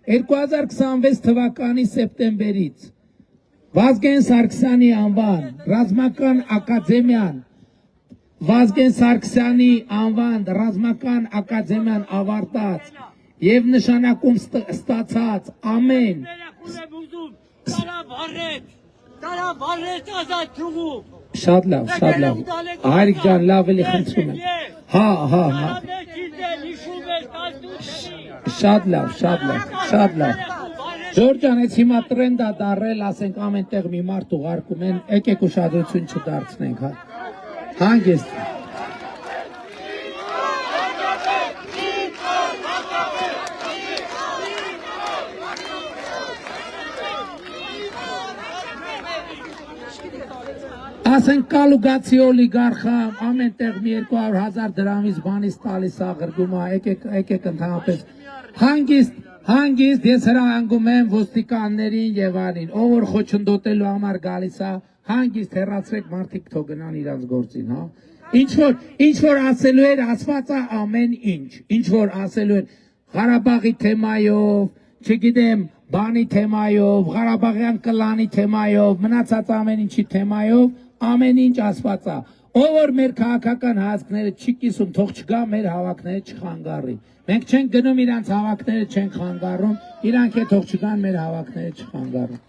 2026 թվականի սեպտեմբերից Վազգեն Սարգսյանի անվան ռազմական ակադեմիան Վազգեն Սարգսյանի անվան ռազմական ակադեմիան ավարտած եւ նշանակում ստացած ամեն Շատ լավ, շատ լավ։ Հայրիկ ջան, լավ էլի խնդրում եմ։ Հա։ Շատ լավ։ Ժորժ ջան, այս հիմա տրենդ է դարել, ասենք ամենտեղ մի մարդ ուղարկում են, եկեք ուշադրություն չդարձնենք, հա։ Հանգիստ։ Ասենք կալուգացի օլիգարխը ամենտեղ մի 200,000 դրամից բանից տալիս է ղրգում է, եկեք ընդհանրապես հանգիստ ես հրահանգում եմ ոստիկաններին եւ այլն, ով որ խոչընդոտելու համար գալիս է, հանգիստ հեռացրեք մարդիկ թող գնան իրանց գործին, հա։ Ինչ որ ասելու էր, ասված է ամեն ինչ որ ասելու էր Ղարաբաղի թեմայով, չգիտեմ, բանի թեմայով, Ղարաբաղյան կլանի թեմայով, մնացած ամեն ինչի թեմայով ամեն ինչ ասված է։ Ով որ մեր քաղաքական հայացքները չի կիսում, թող չգա մեր հավաքները չխանգարի։ Մենք չենք գնում իրանց հավաքները չենք խանգարում, իրանք է թող չգան մեր հավաքները չխանգարում։